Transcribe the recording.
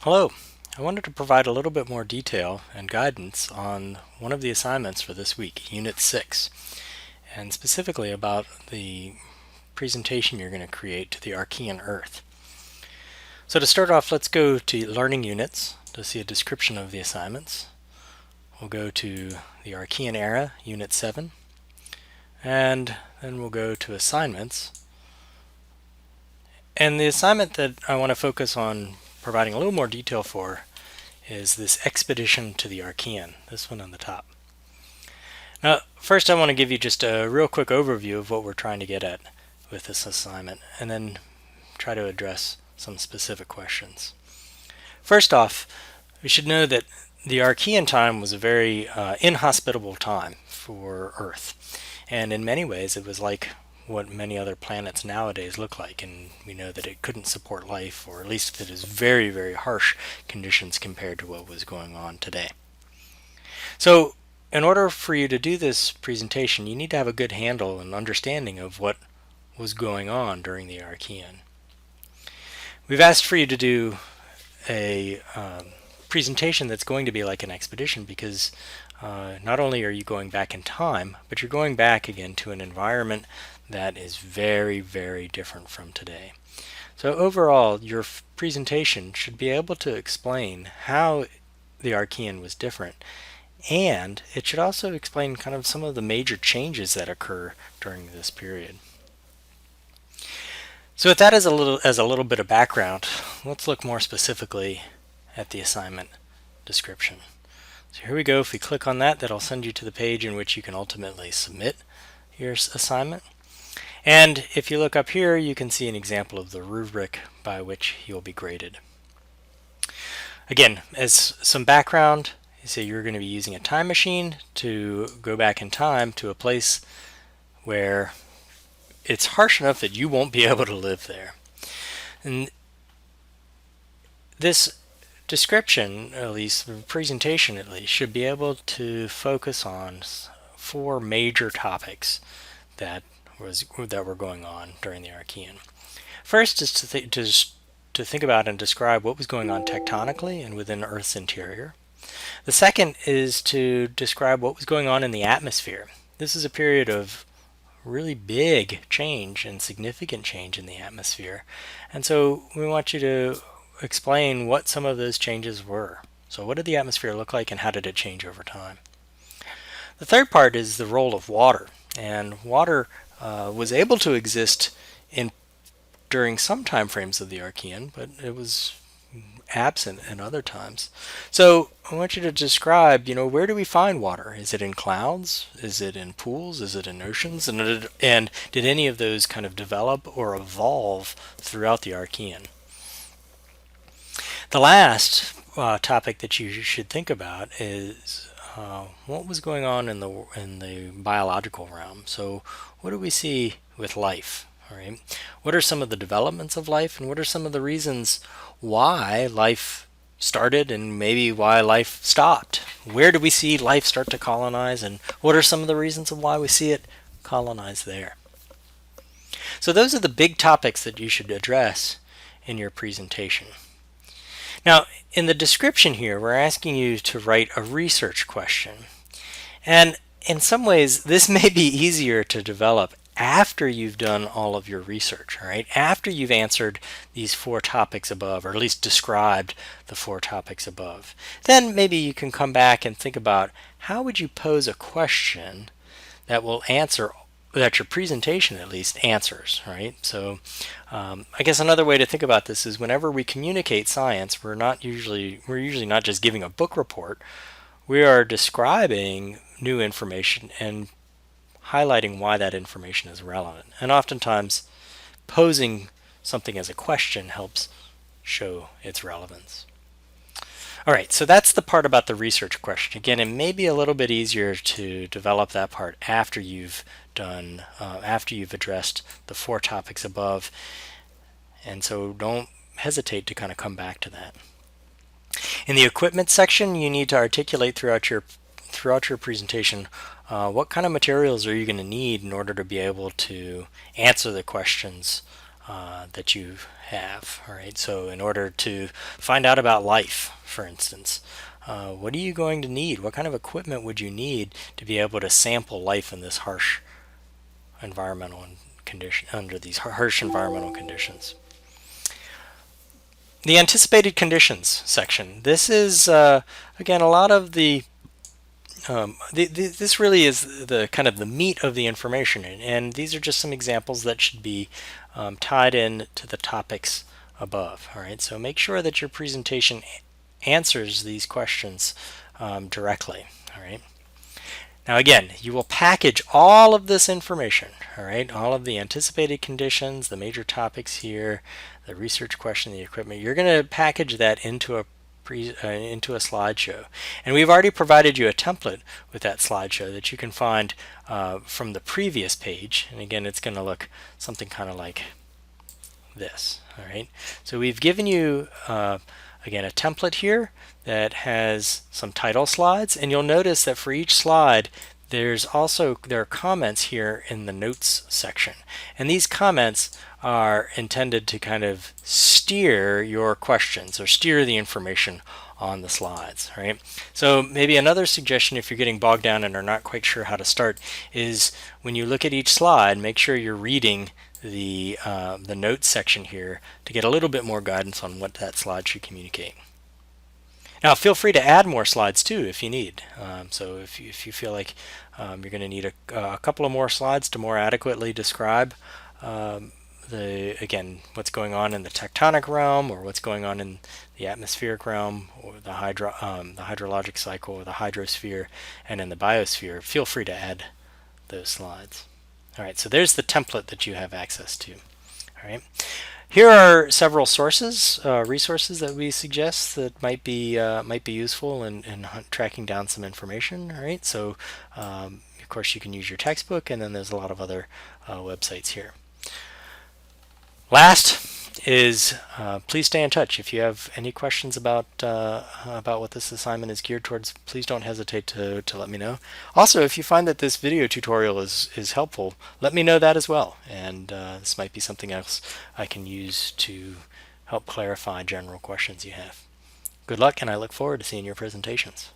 Hello. I wanted to provide a little bit more detail and guidance on one of the assignments for this week, Unit 6, and specifically about the presentation you're going to create to the Archean Earth. So to start off, let's go to Learning Units to see a description of the assignments. We'll go to the Archean Era, Unit 7, and then we'll go to Assignments. And the assignment that I want to focus on providing a little more detail for is this expedition to the Archean, this one on the top. Now, first I want to give you just a real quick overview of what we're trying to get at with this assignment, and then try to address some specific questions. First off, we should know that the Archean time was a very inhospitable time for Earth, and in many ways it was like what many other planets nowadays look like, and we know that it couldn't support life, or at least it is very, very harsh conditions compared to what was going on today. So in order for you to do this presentation, you need to have a good handle and understanding of what was going on during the Archean. We've asked for you to do a presentation that's going to be like an expedition because not only are you going back in time, but you're going back again to an environment that is very, very different from today. So overall, your presentation should be able to explain how the Archean was different, and it should also explain kind of some of the major changes that occur during this period. So with that as a little bit of background, let's look more specifically at the assignment description. So here we go. If we click on that, that'll send you to the page in which you can ultimately submit your assignment. And if you look up here, you can see an example of the rubric by which you'll be graded. Again, as some background, you say you're going to be using a time machine to go back in time to a place where it's harsh enough that you won't be able to live there. And this description, at least, the presentation at least, should be able to focus on 4 major topics that were going on during the Archean. First is to think about and describe what was going on tectonically and within Earth's interior. The second is to describe what was going on in the atmosphere. This is a period of really big change and significant change in the atmosphere, and so we want you to explain what some of those changes were. So what did the atmosphere look like and how did it change over time? The third part is the role of water, and water was able to exist during some time frames of the Archean, but it was absent in other times. So I want you to describe, where do we find water? Is it in clouds? Is it in pools? Is it in oceans? And did any of those kind of develop or evolve throughout the Archean? The last topic that you should think about is what was going on in the biological realm. So what do we see with life? All right. What are some of the developments of life, and what are some of the reasons why life started and maybe why life stopped? Where do we see life start to colonize, and what are some of the reasons of why we see it colonize there? So those are the big topics that you should address in your presentation. Now, in the description here, we're asking you to write a research question. And in some ways, this may be easier to develop after you've done all of your research, all right? After you've answered these 4 topics above, or at least described the 4 topics above. Then maybe you can come back and think about how would you pose a question that will answer, that your presentation at least answers, right? So I guess another way to think about this is whenever we communicate science, we're usually not just giving a book report. We are describing new information and highlighting why that information is relevant. And oftentimes posing something as a question helps show its relevance. All right, so that's the part about the research question. Again, it may be a little bit easier to develop that part after you've addressed the 4 topics above, and so don't hesitate to kind of come back to that. In the equipment section, you need to articulate throughout your presentation what kind of materials are you going to need in order to be able to answer the questions that you have. All right, so in order to find out about life, for instance, what are you going to need? What kind of equipment would you need to be able to sample life in this harsh environmental condition, under these harsh environmental conditions? The anticipated conditions section. This is again a lot of this really is the kind of the meat of the information, and these are just some examples that should be tied in to the topics above. All right, so make sure that your presentation answers these questions directly. All right. Now again, you will package all of this information, all right, all of the anticipated conditions, the major topics here, the research question, the equipment. You're going to package that into a slideshow, and we've already provided you a template with that slideshow that you can find from the previous page. And again, it's going to look something kind of like this. All right, so we've given you again a template here that has some title slides, and you'll notice that for each slide there are comments here in the notes section, and these comments are intended to kind of steer your questions or steer the information on the slides. Right? So maybe another suggestion, if you're getting bogged down and are not quite sure how to start, is when you look at each slide, make sure you're reading the notes section here to get a little bit more guidance on what that slide should communicate. Now feel free to add more slides too if you need. So if you feel like you're going to need a couple of more slides to more adequately describe again what's going on in the tectonic realm, or what's going on in the atmospheric realm, or the hydrologic cycle, or the hydrosphere, and in the biosphere, feel free to add those slides. All right, so there's the template that you have access to. All right. Here are several resources that we suggest that might be useful in tracking down some information. All right, so of course you can use your textbook, and then there's a lot of other websites here. Last is please stay in touch. If you have any questions about what this assignment is geared towards, please don't hesitate to let me know. Also, if you find that this video tutorial is helpful, let me know that as well, and this might be something else I can use to help clarify general questions you have. Good luck, and I look forward to seeing your presentations.